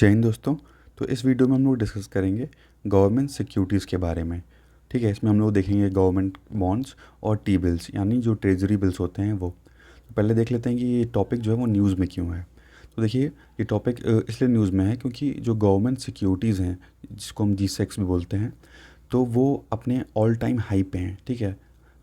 जय हिंद दोस्तों। तो इस वीडियो में हम लोग डिस्कस करेंगे गवर्नमेंट सिक्योरिटीज़ के बारे में। ठीक है, इसमें हम लोग देखेंगे गवर्नमेंट बॉन्ड्स और टी बिल्स यानी जो ट्रेजरी बिल्स होते हैं वो। तो पहले देख लेते हैं कि ये टॉपिक जो है वो न्यूज़ में क्यों है। तो देखिए, ये टॉपिक इसलिए न्यूज़ में है क्योंकि जो गवर्नमेंट सिक्योरिटीज़ हैं, जिसको हम G-Secs भी बोलते हैं, तो वो अपने ऑल टाइम हाई पे हैं। ठीक है,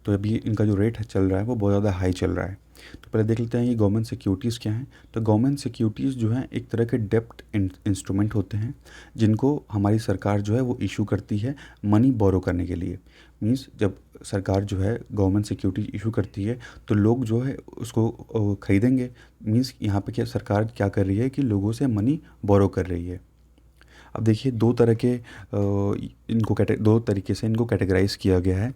तो अभी इनका जो रेट चल रहा है वो बहुत ज़्यादा हाई चल रहा है। तो पहले देख लेते हैं ये गवर्नमेंट सिक्योरिटीज़ क्या हैं। तो गवर्नमेंट सिक्योरिटीज़ जो हैं एक तरह के डेप्ट इंस्ट्रूमेंट होते हैं जिनको हमारी सरकार जो है वो इशू करती है मनी बोरो करने के लिए। मींस जब सरकार जो है गवर्नमेंट सिक्योरिटी इशू करती है तो लोग जो है उसको ख़रीदेंगे। मींस यहाँ पे क्या सरकार क्या कर रही है कि लोगों से मनी बोरो कर रही है। अब देखिए, दो तरीके से इनको कैटेगराइज किया गया है।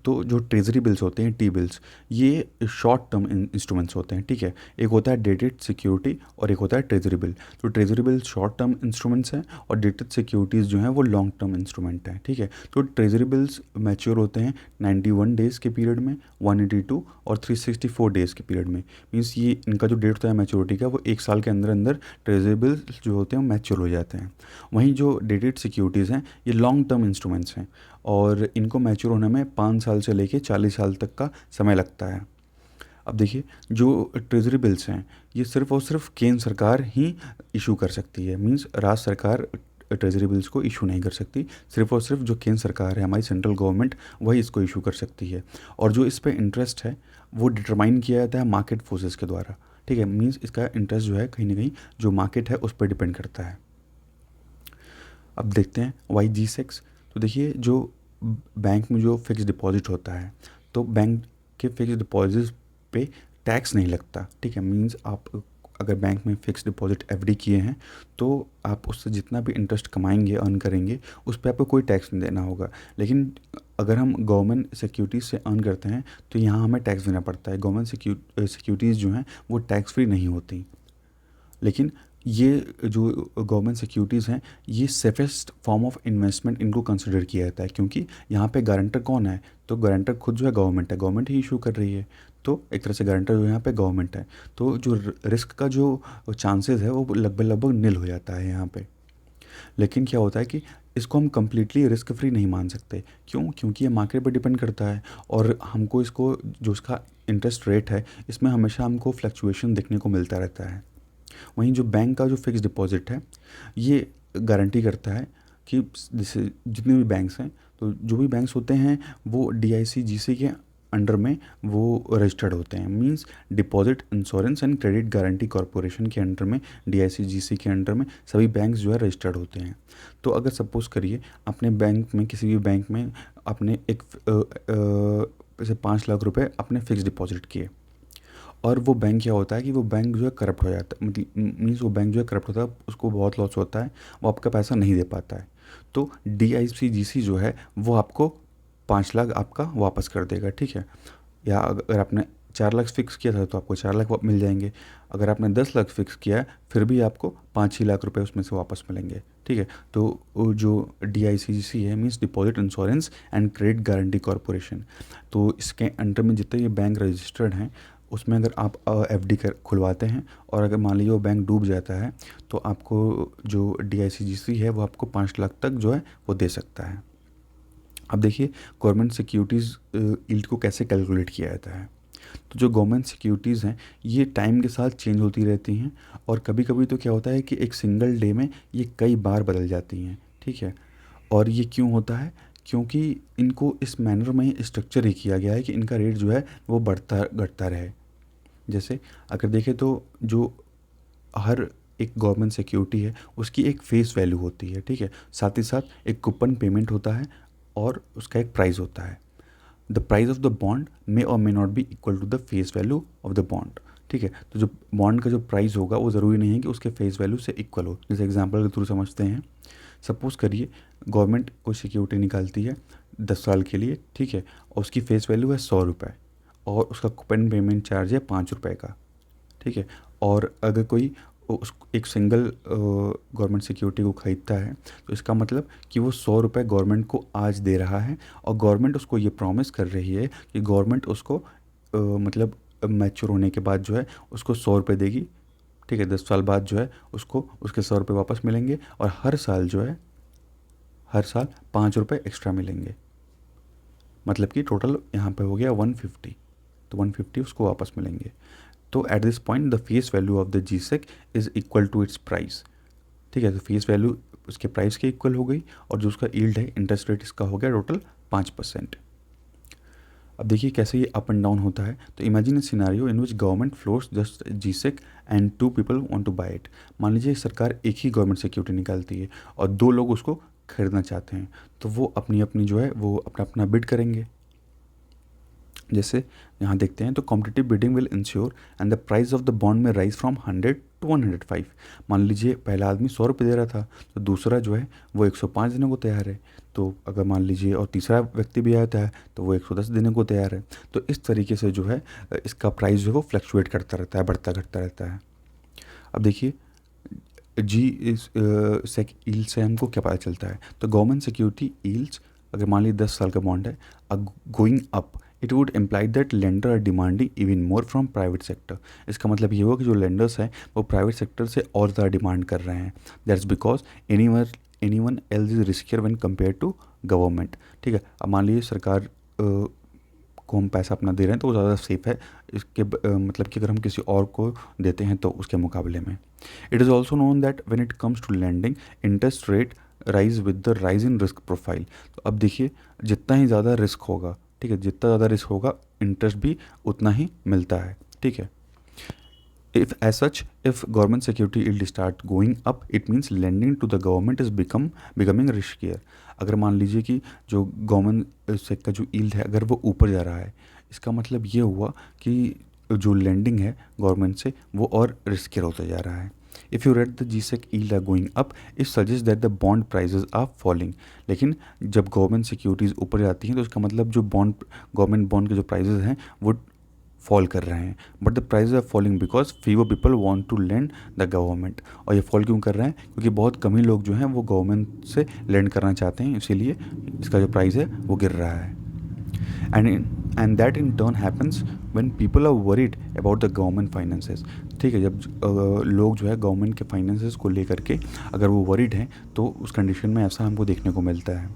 तो जो ट्रेजरी बिल्स होते हैं, टी बिल्स, ये शॉर्ट टर्म इंस्ट्रूमेंट्स होते हैं। ठीक है, एक होता है डेटेड सिक्योरिटी और एक होता है ट्रेजरी बिल। तो treasury bill short term instruments हैं और डेटेड सिक्योरिटीज़ जो हैं वो लॉन्ग टर्म इंस्ट्रूमेंट हैं। ठीक है, तो ट्रेजरी बिल्स मैच्योर होते हैं 91 डेज़ के पीरियड में, 182 और 364 डेज़ के पीरियड में। मीन्स ये इनका जो डेट होता है मैच्योरिटी का वो एक साल के अंदर अंदर ट्रेजरी बिल्स जो होते हैं वो मैच्योर हो जाते हैं। वहीं जो डेटेड सिक्योरिटीज़ हैं ये लॉन्ग टर्म इंस्ट्रूमेंट्स हैं और इनको मैच्योर होने में 5 साल से लेके 40 साल तक का समय लगता है। अब देखिए, जो ट्रेजरी बिल्स हैं ये सिर्फ़ और सिर्फ केंद्र सरकार ही इशू कर सकती है। मींस राज्य सरकार ट्रेजरी बिल्स को इशू नहीं कर सकती। सिर्फ़ और सिर्फ जो केंद्र सरकार है, हमारी सेंट्रल गवर्नमेंट, वही इसको इशू कर सकती है। और जो इस पे इंटरेस्ट है वो डिटरमाइन किया जाता है मार्केट फोर्सेस के द्वारा। ठीक है, मींस इसका इंटरेस्ट जो है कहीं ना कहीं जो मार्केट है उस पर डिपेंड करता है। अब देखते हैं वाई G-Secs। तो देखिए, जो बैंक में जो फिक्स डिपॉजिट होता है तो बैंक के फिक्स डिपॉजिट पे टैक्स नहीं लगता। ठीक है, मींस आप अगर बैंक में फ़िक्स डिपॉजिट एफडी किए हैं तो आप उससे जितना भी इंटरेस्ट कमाएंगे, अर्न करेंगे, उस पर आपको कोई टैक्स नहीं देना होगा। लेकिन अगर हम गवर्नमेंट सिक्योरिटीज़ से अर्न करते हैं तो यहाँ हमें टैक्स देना पड़ता है। गवर्नमेंट सिक्योरिटीज़ जो हैं वो टैक्स फ्री नहीं होती। लेकिन ये जो गवर्नमेंट सिक्योरिटीज़ हैं ये सेफेस्ट फॉर्म ऑफ इन्वेस्टमेंट इनको कंसिडर किया जाता है क्योंकि यहाँ पे गारंटर कौन है, तो गारंटर खुद जो है गवर्नमेंट है, गवर्नमेंट ही इशू कर रही है। तो एक तरह से गारंटर जो यहाँ पे गवर्नमेंट है। तो जो रिस्क का जो चांसेस है वो लगभग लगभग नील हो जाता है यहाँ पे। लेकिन क्या होता है कि इसको हम कम्प्लीटली रिस्क फ्री नहीं मान सकते। क्यों? क्योंकि ये मार्केट पर डिपेंड करता है और हमको इसको जो इसका इंटरेस्ट रेट है इसमें हमेशा हमको फ्लक्चुएशन देखने को मिलता रहता है। वहीं जो बैंक का जो फिक्स डिपॉजिट है ये गारंटी करता है कि जैसे जितने भी बैंक्स हैं, तो जो भी बैंक्स होते हैं वो DICGC के अंडर में वो रजिस्टर्ड होते हैं। Means deposit insurance and credit guarantee corporation के अंडर में, DICGC के अंडर में सभी बैंक्स जो है रजिस्टर्ड होते हैं। तो अगर सपोज़ करिए अपने बैंक में, किसी भी बैंक में आपने एक जैसे 5 लाख रुपए अपने फिक्स डिपॉजिट किए और वो बैंक क्या होता है कि वो बैंक जो है करप्ट हो जाता है। मतलब मीन्स वो बैंक जो है करप्ट होता है, उसको बहुत लॉस होता है, वो आपका पैसा नहीं दे पाता है। तो DICGC जो है वो आपको 5 लाख आपका वापस कर देगा। ठीक है, या अगर आपने 4 लाख फिक्स किया था तो आपको 4 लाख मिल जाएंगे। अगर आपने 10 लाख फिक्स किया है फिर भी आपको 5 ही लाख रुपए उसमें से वापस मिलेंगे। ठीक है, तो वो जो DICGC है means deposit insurance and credit guarantee corporation, तो इसके अंडर में जितने ये बैंक रजिस्टर्ड हैं उसमें अगर आप FD कर खुलवाते हैं और अगर मान लीजिए वो बैंक डूब जाता है तो आपको जो DICGC है वो आपको 5 लाख तक जो है वो दे सकता है। अब देखिए, गवर्नमेंट सिक्योरिटीज़ यील्ड को कैसे कैलकुलेट किया जाता है। तो जो गवर्नमेंट सिक्योरिटीज़ हैं ये टाइम के साथ चेंज होती रहती हैं और कभी कभी तो क्या होता है कि एक सिंगल डे में ये कई बार बदल जाती हैं। ठीक है, और ये क्यों होता है? क्योंकि इनको इस मैनर में स्ट्रक्चर ही किया गया है कि इनका रेट जो है वो बढ़ता घटता रहे। जैसे अगर देखें तो जो हर एक गवर्नमेंट सिक्योरिटी है उसकी एक फेस वैल्यू होती है। ठीक है, साथ ही साथ एक कूपन पेमेंट होता है और उसका एक प्राइस होता है। The price of the bond may और may not be equal to the face value of the bond. ठीक है, तो जो बॉन्ड का जो प्राइस होगा वो ज़रूरी नहीं है कि उसके फेस वैल्यू से इक्वल हो। जैसे एग्जांपल के थ्रू समझते हैं, सपोज़ करिए गवर्नमेंट कोई सिक्योरिटी निकालती है 10 साल के लिए। ठीक है, और उसकी फेस वैल्यू है 100 रुपये और उसका कूपन पेमेंट चार्ज है 5 रुपये का। ठीक है, और अगर कोई उस एक सिंगल गवर्नमेंट सिक्योरिटी को ख़रीदता है तो इसका मतलब कि वो 100 रुपये गवर्नमेंट को आज दे रहा है और गवर्नमेंट उसको ये प्रॉमिस कर रही है कि गवर्नमेंट उसको मतलब मैच्योर होने के बाद जो है उसको 100 रुपये देगी ठीक है, 10 साल बाद जो है उसको उसके 100 रुपये वापस मिलेंगे और हर साल जो है हर साल 5 रुपये एक्स्ट्रा मिलेंगे, मतलब कि टोटल यहाँ पे हो गया 150, तो 150 उसको वापस मिलेंगे। तो at this point the face value of the GSec is equal to its price. ठीक है, तो फेस वैल्यू उसके प्राइस के इक्वल हो गई और जो उसका यील्ड है इंटरेस्ट रेट इसका हो गया टोटल 5%। अब देखिए कैसे ये अप एंड डाउन होता है। तो imagine a scenario in which government floors just GSec and 2 people want to buy it. मान लीजिए सरकार एक ही गवर्नमेंट सिक्योरिटी निकालती है और 2 लोग उसको खरीदना चाहते हैं, तो वो अपनी अपनी जो है वो अपना अपना बिड करेंगे। जैसे यहाँ देखते हैं, तो competitive bidding will ensure and the price of the bond में राइज फ्रॉम 100 to 105। मान लीजिए पहला आदमी 100 रुपये दे रहा था, तो दूसरा जो है वो 105 देने को तैयार है। तो अगर मान लीजिए और तीसरा व्यक्ति भी आता है तो वो 110 देने को तैयार है। तो इस तरीके से जो है इसका प्राइस जो है वो फ्लक्चुएट करता रहता है, बढ़ता घटता रहता है। अब देखिए जी इस सेक ईल्ड से हमको क्या पता चलता है। तो गवर्नमेंट सिक्योरिटी ईल्ड्स अगर मान लीजिए 10 साल का बॉन्ड है, going up, it would imply that lender are demanding even more from private sector. इसका मतलब ये हुआ कि जो लेंडर्स हैं वो प्राइवेट सेक्टर से और ज़्यादा डिमांड कर रहे हैं। That's because any one else is riskier when compare to government. ठीक है, अब मान लीजिए सरकार को हम पैसा अपना दे रहे हैं तो वो ज़्यादा सेफ़ है इसके मतलब कि अगर हम किसी और को देते हैं तो उसके मुकाबले में। It is also known that when it comes to landing interest rate rise with the rise in risk profile. तो अब देखिए जितना ही ज़्यादा रिस्क होगा, ठीक है, जितना ज़्यादा रिस्क होगा इंटरेस्ट भी उतना ही मिलता है। ठीक है, if as such if government security yield start going up it means lending to the government is becoming riskier। अगर मान लीजिए कि जो गवर्नमेंट से का जो yield है अगर वो ऊपर जा रहा है, इसका मतलब ये हुआ कि जो लेंडिंग है गवर्नमेंट से वो और रिस्कियर होता जा रहा है। If you rate the G-sec yield are going up it suggests that the bond prices are falling। लेकिन जब गवर्नमेंट सिक्योरिटीज़ ऊपर जाती हैं तो इसका मतलब जो गवर्नमेंट बॉन्ड के जो प्राइजेज़ हैं वो फॉल कर रहे हैं। But the price are falling because fewer people want to lend the government. और ये फॉल क्यों कर रहे हैं? क्योंकि बहुत कम ही लोग जो हैं वो गवर्नमेंट से लेंड करना चाहते हैं, इसीलिए इसका जो प्राइस है वो गिर रहा है। And that in turn happens when people are worried about the government finances. ठीक है, जब लोग जो है गवर्नमेंट के फाइनेंसेस को लेकर के अगर वो वरीड हैं तो उस कंडीशन में ऐसा हमको देखने को मिलता है।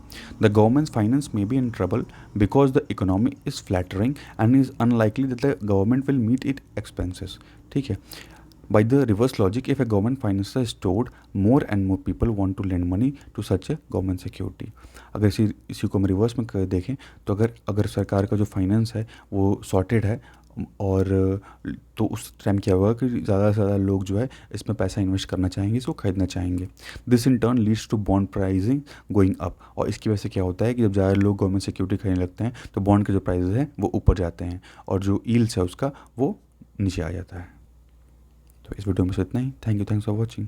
The government finance may be in trouble because the economy is flattering and is unlikely that the government will meet it expenses. ठीक है, by the reverse logic if a government finances are stored more and more people want to lend money to such a government security। अगर इसी को हम reverse में देखें तो अगर सरकार का जो फाइनेंस है वो सॉर्टेड है और तो उस टाइम क्या होगा कि ज़्यादा से ज़्यादा लोग जो है इसमें पैसा इन्वेस्ट करना चाहेंगे, इसको खरीदना चाहेंगे। This in turn leads to bond pricing going up. और इसकी वजह से क्या होता है कि जब ज़्यादा लोग गवर्नमेंट सिक्योरिटी खरीदने लगते हैं तो बॉन्ड के जो प्राइजेज़ हैं वो ऊपर जाते हैं और जो यील्ड्स है उसका वो नीचे आ जाता है। तो इस वीडियो में से इतना ही। Thanks for watching.